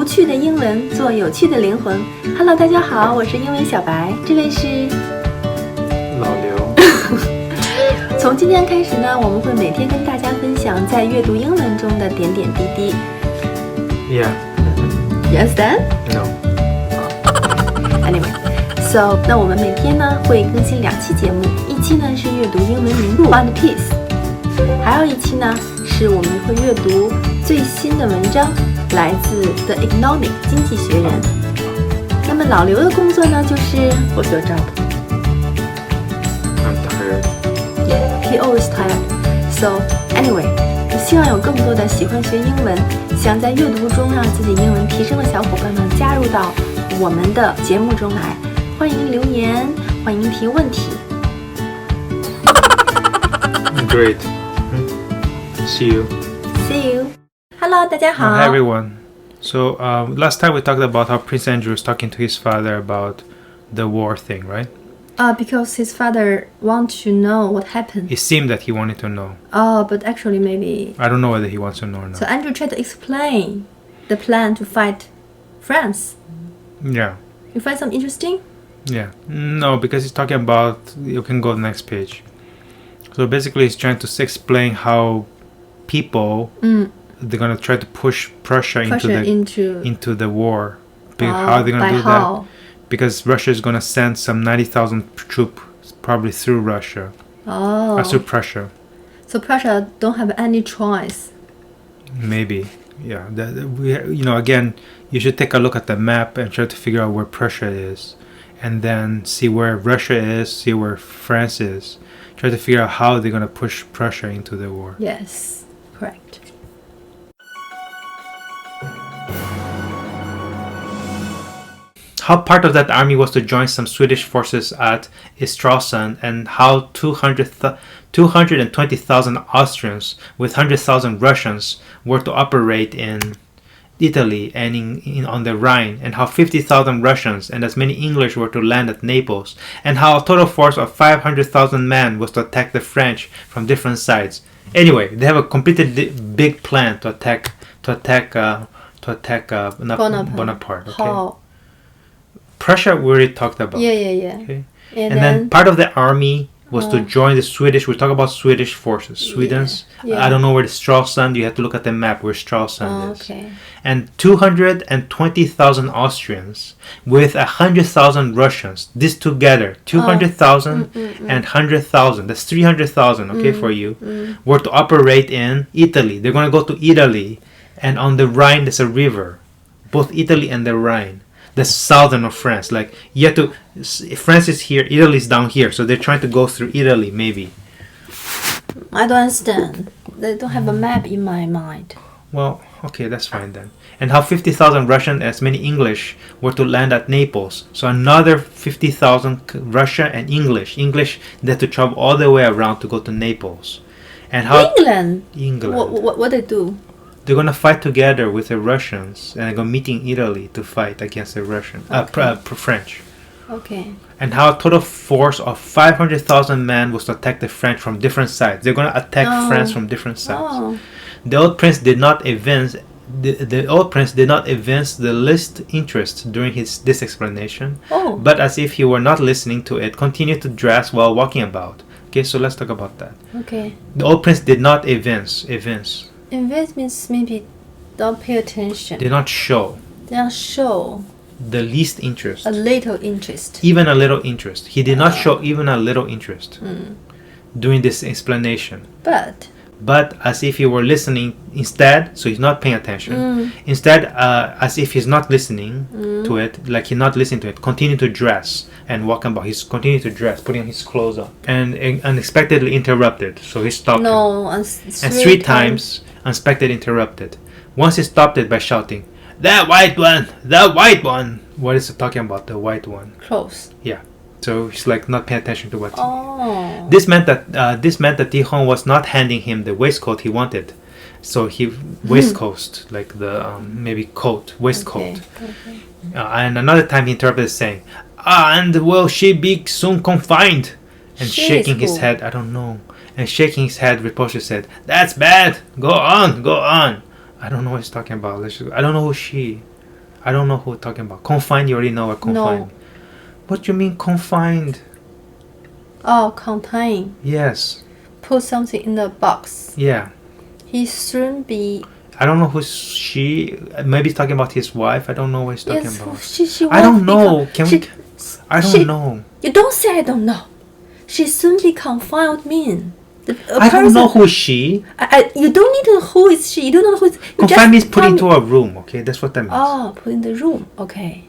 无趣的英文，做有趣的灵魂。Hello， 大家好，我是英文小白，这位是老刘。从今天开始呢，我们会每天跟大家分享在阅读英文中的点点滴滴。Yeah. You understand? No. Anyway, 那我们每天呢会更新2期节目，一期呢是阅读英文名著 One Piece， 还有一期呢是我们会阅读最新的文章，来自 The Economic 经济学人。那么老刘的工作呢就是 What's your job? I'm tired. Yeah, he always tired. So anyway, 希望有更多的喜欢学英文，想在阅读中让自己英文提升的小伙伴们加入到我们的节目中来。欢迎留言，欢迎提问题。Great. See you. See you. Hello, 大家好。Hi everyone. So last time we talked about how Prince Andrew was talking to his father about the war thing, right? Because his father wants to know what happened. It seemed that he wanted to know. Oh, but actually maybe. I don't know whether he wants to know or not. So Andrew tried to explain the plan to fight France. Yeah. You find some interesting? Yeah. No, because he's talking about, you can go to the next page. So basically he's trying to explain how people, they're going to try to push Prussia into the war. How are they going to do that? Because Russia is going to send some 90,000 troops probably through Russia. Through Prussia. So Prussia don't have any choice. Maybe. Yeah. Again, you should take a look at the map and try to figure out where Prussia is. And then see where Russia is, see where France is. Try to figure out how they're going to push Prussia into the war. Yes, correct. How part of that army was to join some Swedish forces at Stralsund, and how 220,000 Austrians with 100,000 Russians were to operate in Italy and on the Rhine, and how 50,000 Russians and as many English were to land at Naples, and how a total force of 500,000 men was to attack the French from different sides. Anyway, they have a completely big plan to attack Bonaparte. Okay? How? Prussia we already talked about. Yeah. Okay? And then part of the army was to join the Swedish. We talk about Swedish forces. Sweden's. Yeah. I don't know where the Stralsund. You have to look at the map where Stralsund is. Okay. And 220,000 Austrians with 100,000 Russians. This together, 200,000 and 100,000. That's 300,000. Okay, for you. Were to operate in Italy. They're going to go to Italy, and on the Rhine there's a river, both Italy and the Rhine. The southern of France. Like you have to. France is here. Italy is down here. So they're trying to go through Italy, maybe. I don't understand. They don't have a map in my mind. Well, okay, that's fine then. And how 50,000 Russian, as many English, were to land at Naples. So another 50,000 Russia and English. They have to travel all the way around to go to Naples. And how England. What they do? They're gonna fight together with the Russians, and they're gonna meet in Italy to fight against the French. Okay. And how a total force of 500,000 men was to attack the French from different sides. They're gonna attack France from different sides. The old prince did not evince the least interest during this explanation. But as if he were not listening to it, continued to dress while walking about. Okay, so let's talk about that. Okay. The old prince did not evince. Evince means maybe don't pay attention. Did not show. Did not show. The least interest. A little interest. Even a little interest. He did not show even a little interest during this explanation. But as if he were listening instead, so he's not paying attention. Instead, as if he's not listening to it, like he's not listening to it, continue to dress and walk about. He's continuing to dress, putting his clothes on, and unexpectedly interrupted. So he stopped. And 3 times unexpectedly interrupted. Once he stopped it by shouting, "The white one! The white one!" What is he talking about? The white one. Clothes. Yeah. So he's like not paying attention to what. This meant that Tihon was not handing him the waistcoat he wanted. So he waistcoat, like the maybe coat, waistcoat. Okay. And another time he interpreted saying, "And will she be soon confined?" And shaking his head, I don't know. And shaking his head, reproachfully said, "That's bad. Go on, go on." I don't know what he's talking about. I don't know who she. I don't know who we're talking about. Confined, you already know what confined. No. What do you mean confined? Oh, contain. Yes. Put something in a box. Yeah. He soon be. I don't know who's she. Maybe he's talking about his wife. I don't know what he's talking Yes, about. she I don't know. become, Can she, we? I don't she- know. You don't say I don't know. She soon be confined. What mean? I don't know who is she. You don't need to know who is she. You don't know who is. Confined means put into a room. Okay, that's what that means. Oh, put in the room. Okay.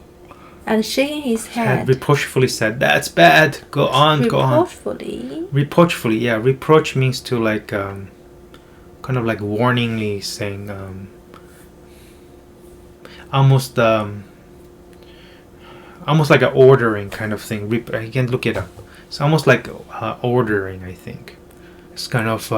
And shaking his Had head. reproachfully said, "That's bad. Go on, go on." Reproachfully. Reproachfully, yeah. Reproach means to like, kind of like warningly saying, almost like an ordering kind of thing. You can look it up. It's almost like ordering, I think. It's kind of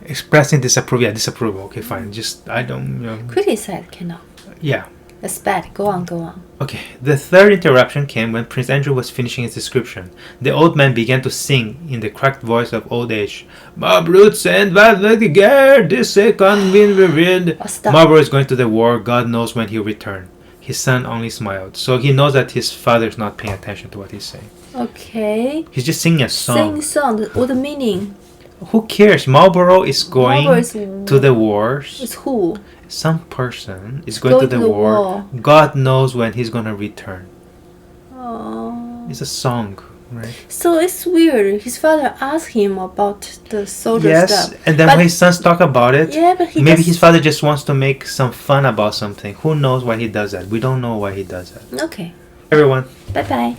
expressing disapproval. Yeah, disapproval. Okay, fine. Just, I don't, Criticize cannot. yeah. That's bad. Go on, go on. Okay, the third interruption came when Prince Andrew was finishing his description. The old man began to sing in the cracked voice of old age. Mabrut and Valadigar, this second wind we read. Oh, stop. Marlborough is going to the war. God knows when he'll return. His son only smiled. So he knows that his father's not paying attention to what he's saying. Okay. He's just singing a song. Sing song. What the meaning? Who cares? Marlborough is going Marlborough is- to the wars. It's who? Some person is going to the war. God knows when he's going to return. Oh. It's a song, right? So it's weird. His father asked him about the soldier Yes, stuff. and then But- when his sons talk about it, Yeah, but he maybe just- his father just wants to make some fun about something. Who knows why he does that? We don't know why he does that. Okay. Everyone, Bye bye.